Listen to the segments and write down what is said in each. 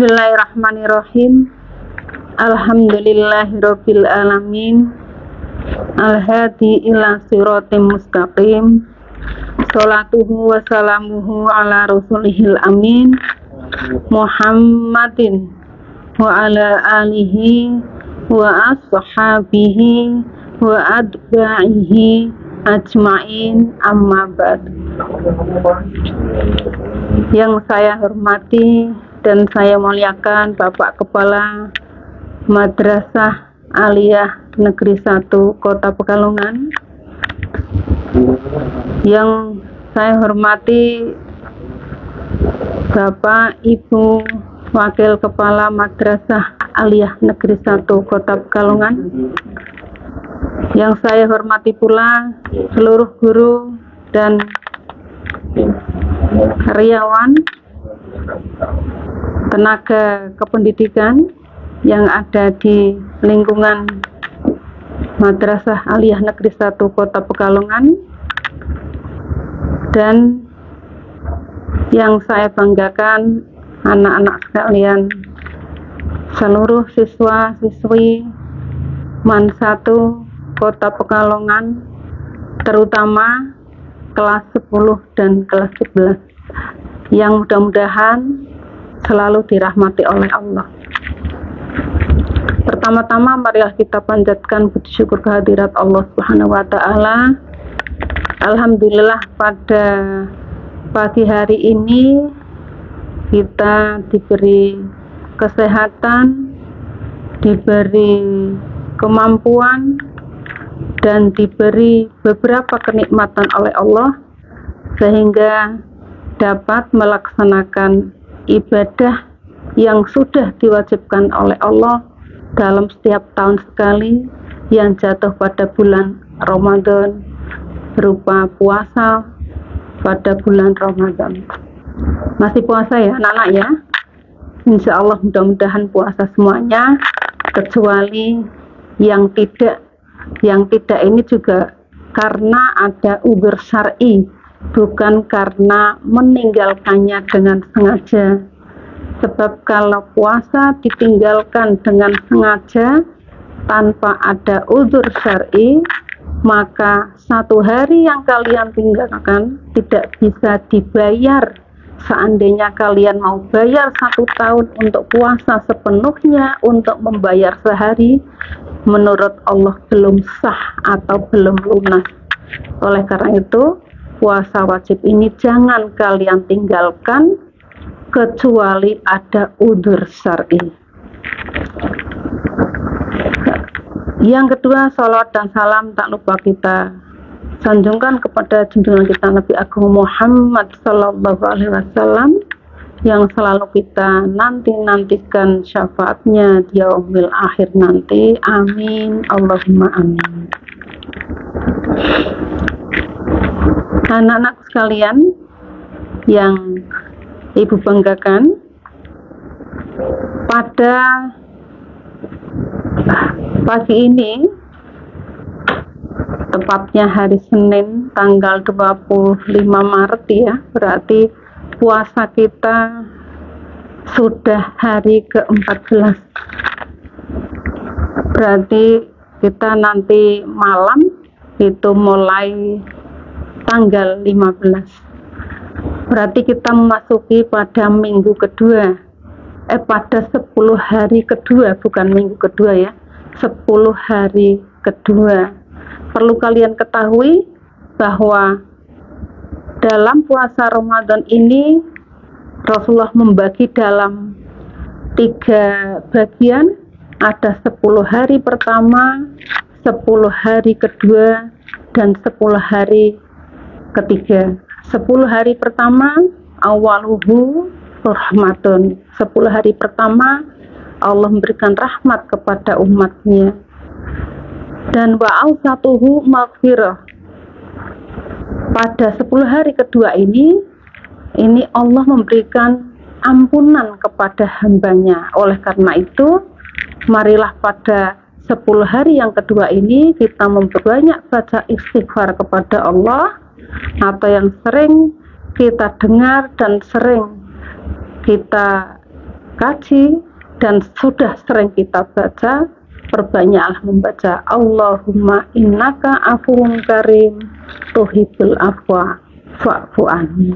Bismillahirrahmanirrahim. Alhamdulillahirabbil alamin. Al-hadi ila siratim mustaqim. Sholatuhu wa salamuhu ala rasulihil amin Muhammadin wa ala alihi wa ashabihi wa adba'ihi ajma'in, amma ba'd. Yang saya hormati dan saya muliakan Bapak Kepala Madrasah Aliyah Negeri 1 Kota Pekalongan, yang saya hormati Bapak Ibu Wakil Kepala Madrasah Aliyah Negeri 1 Kota Pekalongan, yang saya hormati pula seluruh guru dan karyawan tenaga kependidikan yang ada di lingkungan Madrasah Aliyah Negeri 1 Kota Pekalongan, dan yang saya banggakan anak-anak sekalian, seluruh siswa-siswi MAN 1 Kota Pekalongan, terutama kelas 10 dan kelas 11, yang mudah-mudahan selalu dirahmati oleh Allah. Pertama-tama marilah kita panjatkan puji syukur kehadirat Allah Subhanahu wa taala. Alhamdulillah, pada pagi hari ini kita diberi kesehatan, diberi kemampuan, dan diberi beberapa kenikmatan oleh Allah sehingga dapat melaksanakan ibadah yang sudah diwajibkan oleh Allah dalam setiap tahun sekali, yang jatuh pada bulan Ramadan berupa puasa pada bulan Ramadan. Masih puasa ya anak-anak ya? Insya Allah mudah-mudahan puasa semuanya, kecuali yang tidak. Yang tidak ini juga karena ada uzur syar'i, bukan karena meninggalkannya dengan sengaja. Sebab kalau puasa ditinggalkan dengan sengaja tanpa ada uzur syar'i, maka satu hari yang kalian tinggalkan tidak bisa dibayar. Seandainya kalian mau bayar 1 tahun untuk puasa sepenuhnya untuk membayar sehari, menurut Allah belum sah atau belum lunas. Oleh karena itu, puasa wajib ini jangan kalian tinggalkan kecuali ada udzur syar'i. Yang kedua, salawat dan salam tak lupa kita sanjungkan kepada junjungan kita Nabi Agung Muhammad Sallallahu Alaihi Wasallam, yang selalu kita nantikan syafaatnya di yaumil akhir nanti. Amin, Allahumma amin. Anak-anak sekalian yang Ibu banggakan, pada pagi ini, tepatnya hari Senin tanggal 25 Maret ya, berarti puasa kita sudah hari ke-14. Berarti kita nanti malam itu mulai tanggal 15. Berarti kita memasuki pada minggu kedua, pada 10 hari kedua, bukan minggu kedua ya, 10 hari kedua. Perlu kalian ketahui bahwa dalam puasa Ramadan ini Rasulullah membagi dalam 3 bagian. Ada 10 hari pertama, 10 hari kedua, dan 10 hari ketiga. 10 hari pertama awaluhu rahmatun. 10 hari pertama Allah memberikan rahmat kepada umatnya. Dan wa'ausatuhu maghfirah. Pada 10 hari kedua ini Allah memberikan ampunan kepada hambanya. Oleh karena itu, marilah pada 10 hari yang kedua ini kita memperbanyak baca istighfar kepada Allah, atau yang sering kita dengar dan sering kita kaji dan sudah sering kita baca, perbanyaklah membaca Allahumma innaka afuwun karim tuhibbul afwa fa'fu anni.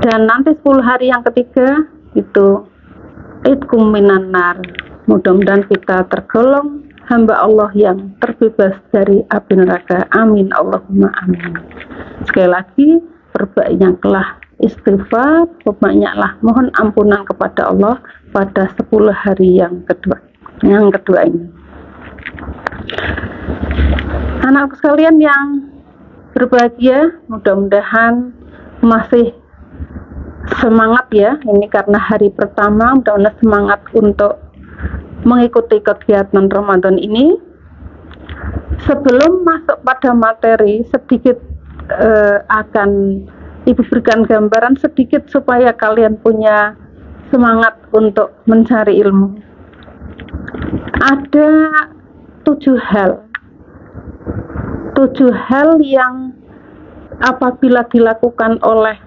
Dan nanti 10 hari yang ketiga itu idkum minan nar. Mudah-mudahan kita tergolong hamba Allah yang terbebas dari api neraka. Amin Allahumma amin. Sekali lagi, perbanyaklah istighfar, perbanyaklah mohon ampunan kepada Allah pada 10 hari yang kedua ini. Anak sekalian yang berbahagia, mudah-mudahan masih semangat ya, ini karena hari pertama, mudah-mudahan semangat untuk mengikuti kegiatan Ramadan ini. Sebelum masuk pada materi, sedikit akan Ibu berikan gambaran sedikit supaya kalian punya semangat untuk mencari ilmu. Ada 7 hal yang apabila dilakukan oleh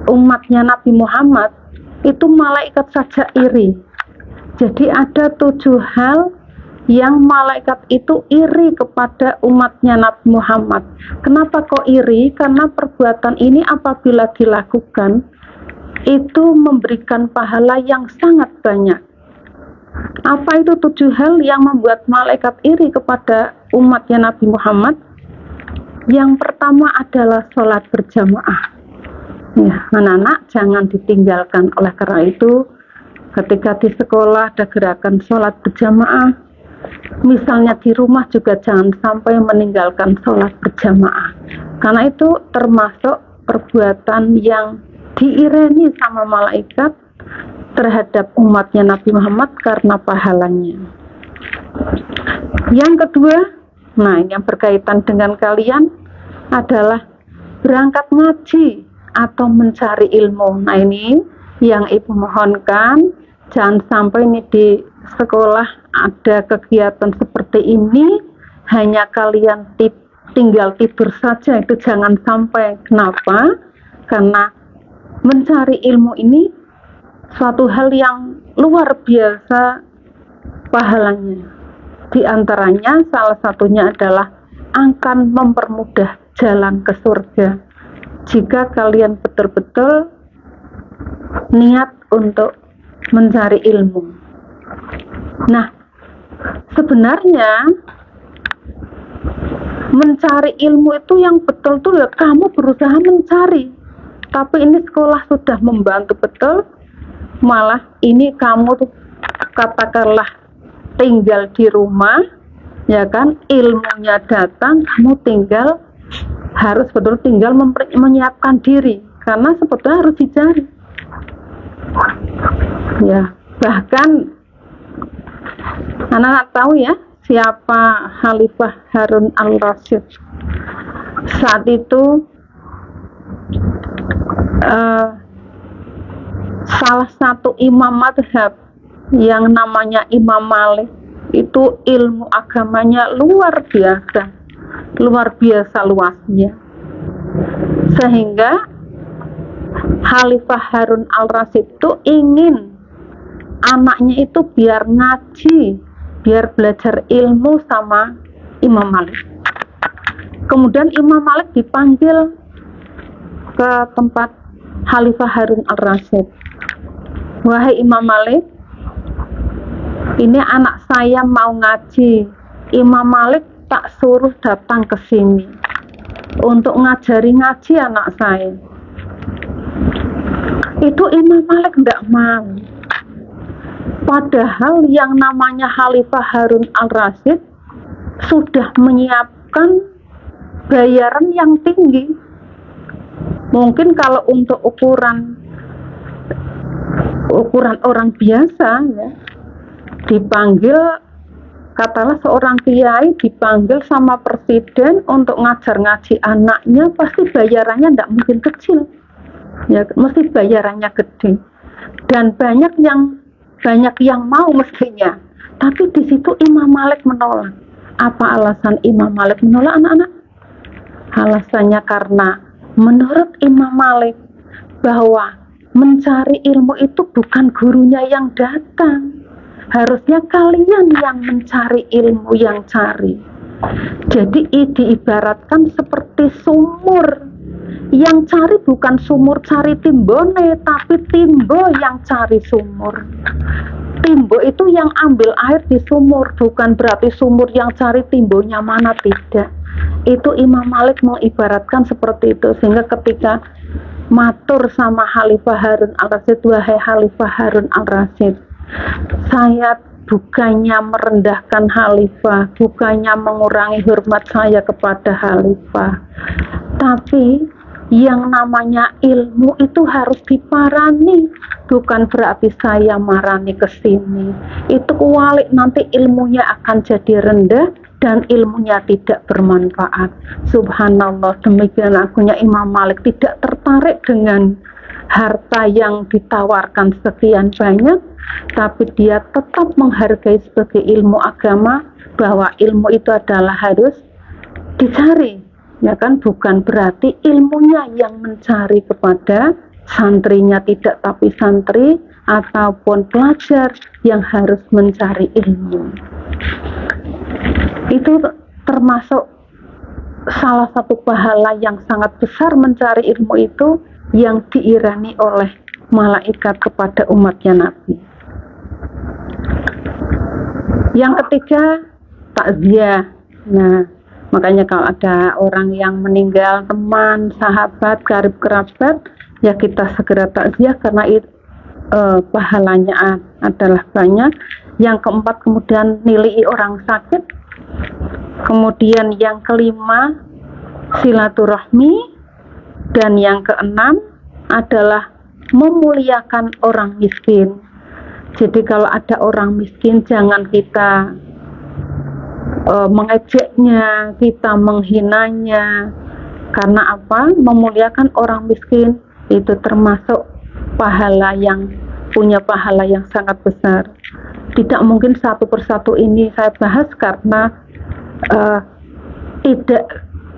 umatnya Nabi Muhammad, itu malaikat saja iri. Jadi ada 7 hal yang malaikat itu iri kepada umatnya Nabi Muhammad. Kenapa kok iri? Karena perbuatan ini apabila dilakukan itu memberikan pahala yang sangat banyak. Apa itu 7 hal yang membuat malaikat iri kepada umatnya Nabi Muhammad? Yang pertama adalah sholat berjamaah. Ya, anak-anak jangan ditinggalkan. Oleh karena itu, ketika di sekolah ada gerakan sholat berjamaah, misalnya di rumah juga jangan sampai meninggalkan sholat berjamaah. Karena itu termasuk perbuatan yang diireni sama malaikat terhadap umatnya Nabi Muhammad karena pahalanya. Yang kedua, yang berkaitan dengan kalian adalah berangkat ngaji atau mencari ilmu. Nah, ini yang Ibu mohonkan, jangan sampai ini di sekolah ada kegiatan seperti ini hanya kalian tinggal tidur saja, itu jangan sampai. Kenapa? Karena mencari ilmu ini suatu hal yang luar biasa pahalanya. Di antaranya salah satunya adalah akan mempermudah jalan ke surga jika kalian betul-betul niat untuk mencari ilmu. Nah, sebenarnya mencari ilmu itu yang betul tuh ya kamu berusaha mencari, tapi ini sekolah sudah membantu betul, malah ini kamu tuh katakanlah tinggal di rumah, ya kan, ilmunya datang, kamu harus betul tinggal menyiapkan diri, karena sebetulnya harus dicari. Ya, bahkan anak-anak tahu ya siapa Khalifah Harun al-Rasyid. Saat itu salah satu imam madhab yang namanya Imam Malik itu ilmu agamanya luar biasa luasnya, sehingga Khalifah Harun al-Rasyid itu ingin anaknya itu biar ngaji, biar belajar ilmu sama Imam Malik. Kemudian Imam Malik dipanggil ke tempat Khalifah Harun al-Rasyid. Wahai Imam Malik, ini anak saya mau ngaji. Imam Malik tak suruh datang ke sini untuk ngajari ngaji anak saya. Itu Imam Malik tidak mau. Padahal yang namanya Khalifah Harun al-Rasyid sudah menyiapkan bayaran yang tinggi. Mungkin kalau untuk ukuran orang biasa ya, dipanggil, katalah seorang kiai dipanggil sama presiden untuk ngajar ngaji anaknya, pasti bayarannya tidak mungkin kecil ya, mesti bayarannya gede, dan banyak yang mau mestinya. Tapi di situ Imam Malik menolak. Apa alasan Imam Malik menolak, anak-anak? Alasannya karena menurut Imam Malik bahwa mencari ilmu itu bukan gurunya yang datang. Harusnya kalian yang mencari ilmu yang cari. Jadi diibaratkan seperti sumur. Yang cari bukan sumur cari timbone, tapi timbo yang cari sumur. Timbo itu yang ambil air di sumur, bukan berarti sumur yang cari timbonya mana, tidak. Itu Imam Malik mengibaratkan seperti itu, sehingga ketika matur sama Khalifah Harun al-Rasyid, wahai Khalifah Harun al-Rasyid, saya bukannya merendahkan Khalifah, bukannya mengurangi hormat saya kepada Khalifah, tapi yang namanya ilmu itu harus diparani, bukan berarti saya marani ke sini. Itu kualik, nanti ilmunya akan jadi rendah dan ilmunya tidak bermanfaat. Subhanallah, demikian agunya Imam Malik, tidak tertarik dengan harta yang ditawarkan sekian banyak, tapi dia tetap menghargai sebagai ilmu agama, bahwa ilmu itu adalah harus dicari. Ya kan, bukan berarti ilmunya yang mencari kepada santrinya tidak, tapi santri ataupun pelajar yang harus mencari ilmu. Itu termasuk salah satu pahala yang sangat besar mencari ilmu itu, yang diirani oleh malaikat kepada umatnya Nabi. Yang ketiga, takziah. Nah, makanya kalau ada orang yang meninggal, teman, sahabat, karib kerabat, ya kita segera takziah karena pahalanya adalah banyak. Yang keempat, kemudian nilai orang sakit. Kemudian yang kelima, silaturahmi. Dan yang keenam adalah memuliakan orang miskin. Jadi kalau ada orang miskin, jangan kita mengejeknya, kita menghinanya. Karena apa? Memuliakan orang miskin itu termasuk pahala yang punya pahala yang sangat besar. Tidak mungkin satu persatu ini saya bahas karena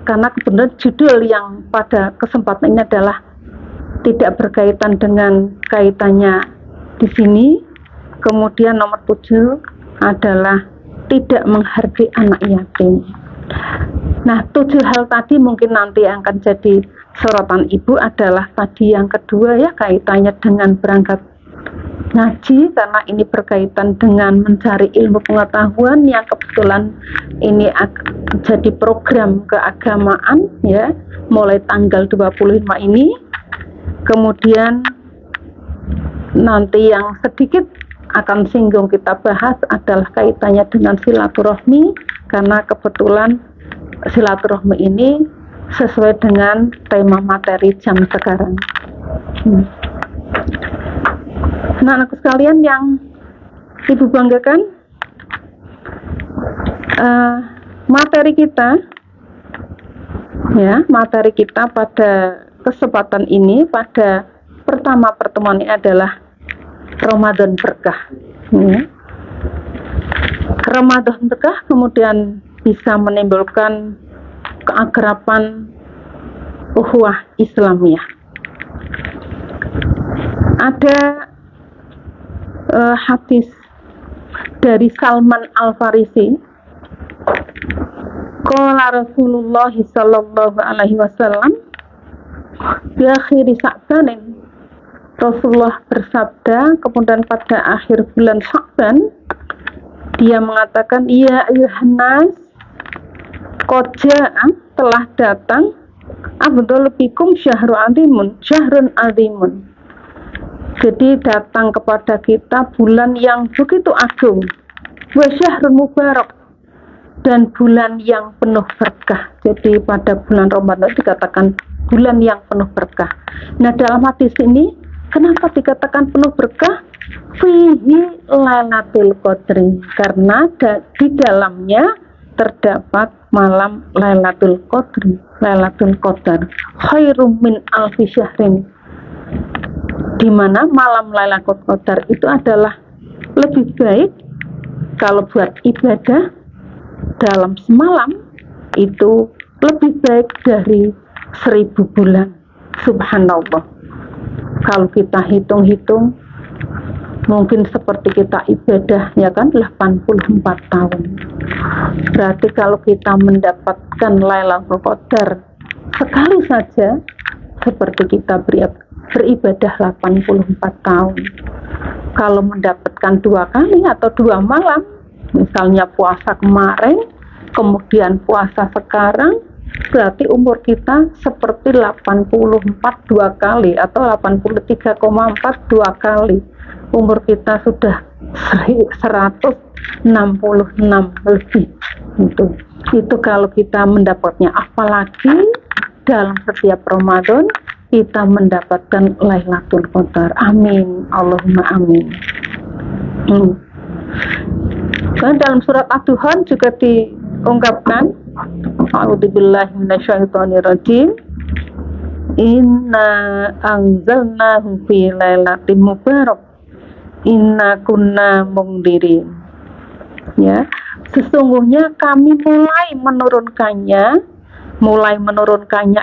karena kebetulan judul yang pada kesempatan ini adalah tidak berkaitan dengan kaitannya di sini. Kemudian nomor 7 adalah tidak menghargai anak yatim. Nah, 7 hal tadi mungkin nanti akan jadi sorotan ibu adalah tadi yang kedua ya, kaitannya dengan berangkat ngaji, karena ini berkaitan dengan mencari ilmu pengetahuan yang kebetulan ini jadi program keagamaan ya, mulai tanggal 25 ini. Kemudian nanti yang sedikit akan singgung kita bahas adalah kaitannya dengan silaturahmi, karena kebetulan silaturahmi ini sesuai dengan tema materi jam sekarang. Nah, anakku sekalian yang ibu banggakan, materi kita pada kesempatan ini, pada pertama pertemuan ini adalah Ramadan berkah. Ramadan berkah kemudian bisa menimbulkan keakraban ukhuwah Islamiyah. Ada hadis dari Salman Al-Farisi, qala Rasulullah sallallahu alaihi wasallam di akhir Sa'ban, Rasulullah bersabda, kemudian pada akhir bulan Sa'ban dia mengatakan, ya ayuhan nas, qad jaa, telah datang, afdhalu fikum syahrun azimun. Jadi datang kepada kita bulan yang begitu agung, wa syahrun mubarak, dan bulan yang penuh berkah. Jadi pada bulan Ramadan dikatakan bulan yang penuh berkah. Nah, dalam hadis ini kenapa dikatakan penuh berkah? Fihi Lailatul Qadri, karena di dalamnya terdapat malam Lailatul Qadri, Lailatul Qadar, khairum min alfi syahrin, di mana malam Lailatul Qadar itu adalah lebih baik kalau buat ibadah dalam semalam itu lebih baik dari 1000 bulan. Subhanallah. Kalau kita hitung-hitung, mungkin seperti kita ibadah ya kan 84 tahun. Berarti kalau kita mendapatkan Lailatul Qadar sekali saja, seperti kita beribadah 84 tahun. Kalau mendapatkan 2 kali atau 2 malam, misalnya puasa kemarin kemudian puasa sekarang, berarti umur kita seperti 84 2 kali atau 83,4 2 kali. Umur kita sudah 166 lebih. Itu kalau kita mendapatnya, apalagi dalam setiap Ramadan kita mendapatkan Lailatul Qadar. Amin, Allahumma amin. Dan dalam surat Ad-Duhan juga diungkapkan, a'udzubillahi minasyaitonirrajim, inna anzalnahu fi lailatin mubarak inna kunna mundirin. Ya, sesungguhnya kami mulai menurunkannya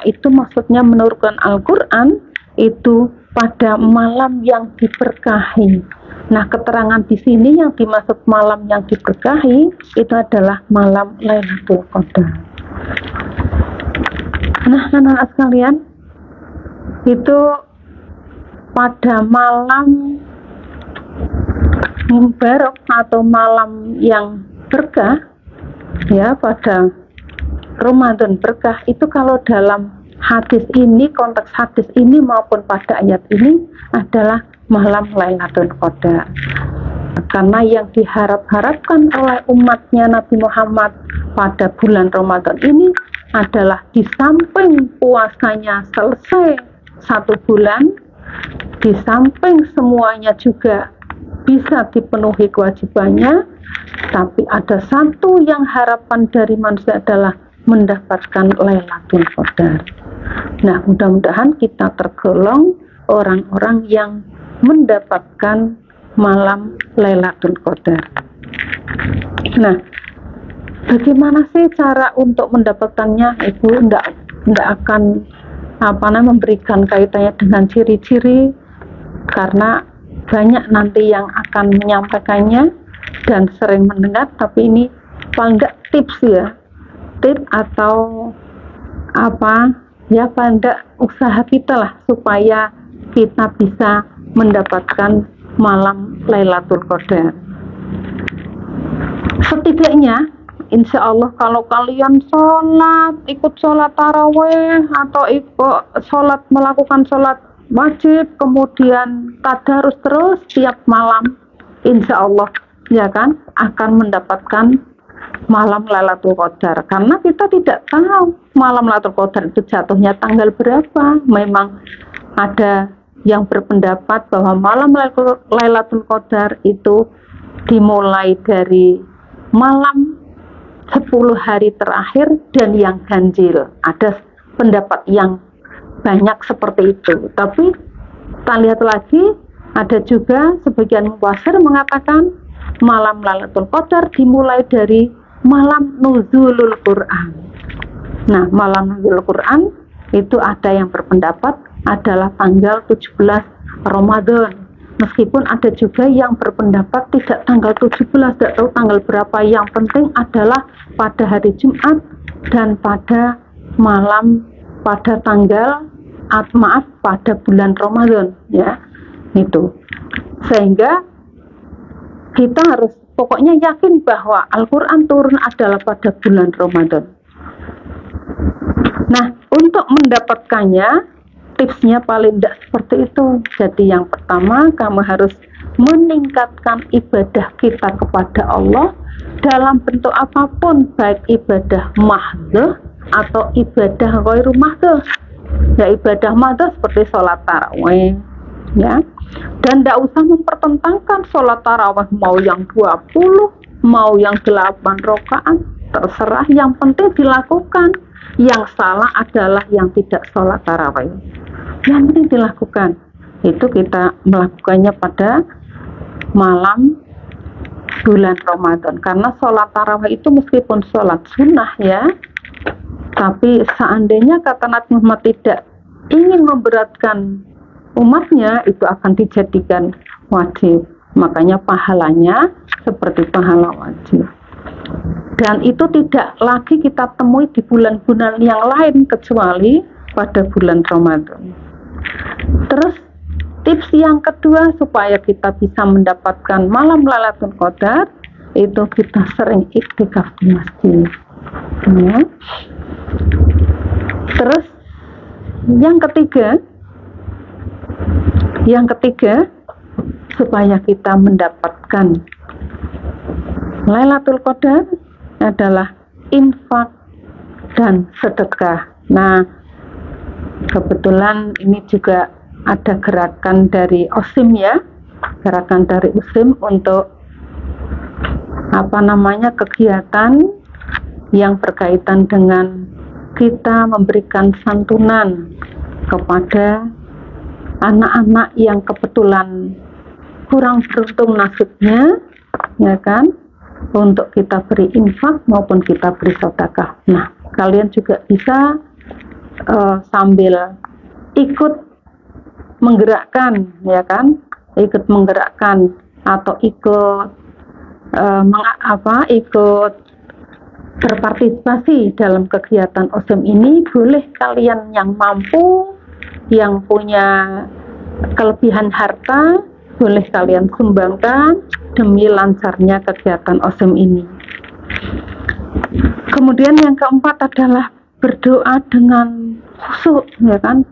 itu maksudnya menurunkan Al-Quran itu pada malam yang diberkahi. Nah, keterangan di sini yang dimaksud malam yang diberkahi itu adalah malam Lailatul Qadar. Nah, anak-anak sekalian, itu pada malam mubarak atau malam yang berkah, ya, pada Ramadan berkah itu kalau dalam hadis ini, konteks hadis ini maupun pada ayat ini adalah malam Lailatul Qadar. Karena yang diharap-harapkan oleh umatnya Nabi Muhammad pada bulan Ramadan ini adalah di samping puasanya selesai 1 bulan, di samping semuanya juga bisa dipenuhi kewajibannya, tapi ada satu yang harapan dari manusia adalah mendapatkan Lailatul Qadar. Nah, mudah-mudahan kita tergolong orang-orang yang mendapatkan malam Lailatul Qadar. Nah, bagaimana sih cara untuk mendapatkannya? Ibu enggak akan memberikan kaitannya dengan ciri-ciri, karena banyak nanti yang akan menyampaikannya dan sering mendengar, tapi ini paling enggak tips ya, tips atau pada usaha kita lah supaya kita bisa mendapatkan malam Lailatul Qadar. Setidaknya insya Allah kalau kalian ikut sholat taraweh atau melakukan sholat wajib, kemudian tadarus terus tiap malam, insya Allah ya kan akan mendapatkan malam Lailatul Qadar. Karena kita tidak tahu malam Lailatul Qadar itu jatuhnya tanggal berapa. Memang ada yang berpendapat bahwa malam Lailatul Qadar itu dimulai dari malam 10 hari terakhir dan yang ganjil. Ada pendapat yang banyak seperti itu. Tapi kita lihat lagi, ada juga sebagian mufassir mengatakan malam Lailatul Qadar dimulai dari malam nuzulul Quran. Nah, malam nuzulul Quran itu ada yang berpendapat adalah tanggal 17 Ramadan. Meskipun ada juga yang berpendapat tidak tanggal 17, tidak tahu tanggal berapa. Yang penting adalah pada hari Jumat dan pada pada bulan Ramadan, ya. Itu. Sehingga kita harus pokoknya yakin bahwa Al-Quran turun adalah pada bulan Ramadan. Nah, untuk mendapatkannya, tipsnya paling tidak seperti itu. Jadi yang pertama, kamu harus meningkatkan ibadah kita kepada Allah dalam bentuk apapun, baik ibadah mahdhah atau ibadah ghairu mahdhah. Ya, ibadah mahdhah seperti sholat tarawih, ya. Dan tidak usah mempertentangkan sholat tarawih mau yang 20, mau yang 8 rakaat, terserah, yang penting dilakukan. Yang salah adalah yang tidak sholat tarawih. Yang penting dilakukan. Itu kita melakukannya pada malam bulan Ramadan. Karena sholat tarawih itu meskipun sholat sunnah ya, tapi seandainya kata Nabi Muhammad tidak ingin memberatkan umatnya itu akan dijadikan wajib. Makanya pahalanya seperti pahala wajib. Dan itu tidak lagi kita temui di bulan-bulan yang lain kecuali pada bulan Ramadan. Terus tips yang kedua supaya kita bisa mendapatkan malam Lailatul Qadar itu kita sering iktikaf di masjid. Ya. Terus yang ketiga supaya kita mendapatkan Lailatul Qadar adalah infak dan sedekah. Nah, kebetulan ini juga ada gerakan dari OSIM ya, gerakan dari OSIM untuk kegiatan yang berkaitan dengan kita memberikan santunan kepada anak-anak yang kebetulan kurang beruntung nasibnya, ya kan, untuk kita beri infak maupun kita beri sedekah. Nah, kalian juga bisa sambil ikut menggerakkan, ya kan, ikut menggerakkan atau ikut berpartisipasi dalam kegiatan OSIM ini. Boleh kalian yang mampu, yang punya kelebihan harta, boleh kalian sumbangkan demi lancarnya kegiatan OSIM ini. Kemudian yang keempat adalah berdoa dengan khusyuk, ya kan,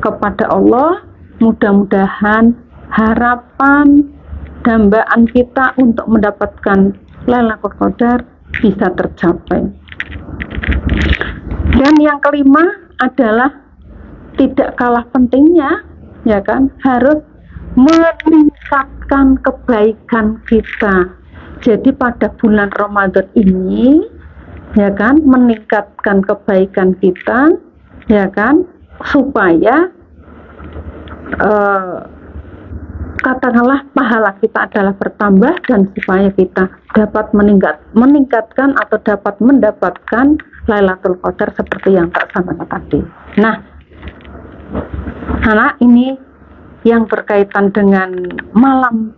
kepada Allah. Mudah-mudahan harapan dambaan kita untuk mendapatkan Lailatul Qadar bisa tercapai. Dan yang kelima adalah tidak kalah pentingnya, ya kan, harus meningkatkan kebaikan kita. Jadi pada bulan Ramadan ini, ya kan, meningkatkan kebaikan kita, ya kan, supaya katakanlah pahala kita adalah bertambah dan supaya kita dapat meningkatkan atau dapat mendapatkan Lailatul Qadar seperti yang tak sampaikan tadi. Nah, anak ini yang berkaitan dengan malam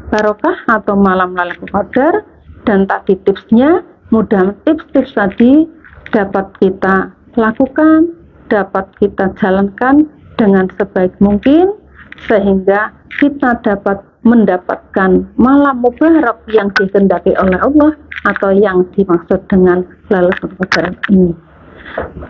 barokah atau malam Lailatul Qadar, dan tadi tipsnya, mudah tips-tips tadi dapat kita lakukan, dapat kita jalankan dengan sebaik mungkin sehingga kita dapat mendapatkan malam mubarak yang dikehendaki oleh Allah atau yang dimaksud dengan Lailatul Qadar ini.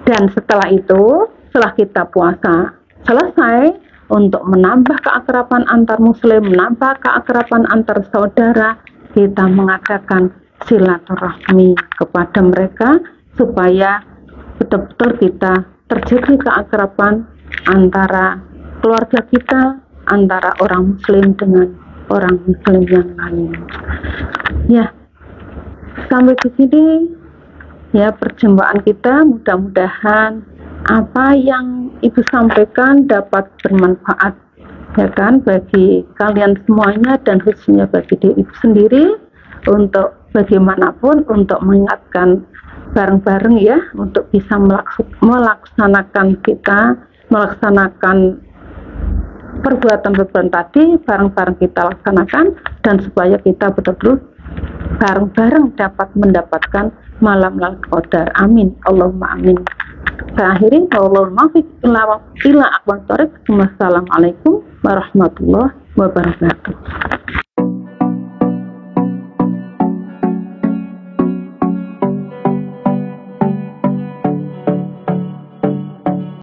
Dan setelah itu, setelah kita puasa selesai, untuk menambah keakraban antar muslim, menambah keakraban antar saudara, kita mengadakan silaturahmi kepada mereka supaya betul-betul kita terjadi keakraban antara keluarga kita, antara orang muslim dengan orang muslim yang lain. Ya, sampai di sini ya perjumpaan kita. Mudah-mudahan apa yang Ibu sampaikan dapat bermanfaat, ya kan, bagi kalian semuanya dan khususnya bagi diri Ibu sendiri, untuk bagaimanapun untuk mengingatkan bareng-bareng ya, untuk bisa melaksanakan perbuatan-perbuatan tadi bareng-bareng kita laksanakan, dan supaya kita betul-betul bareng-bareng dapat mendapatkan malam Lailatul Qadar. Amin, Allahumma amin. Terakhir, Assalamualaikum warahmatullahi wabarakatuh.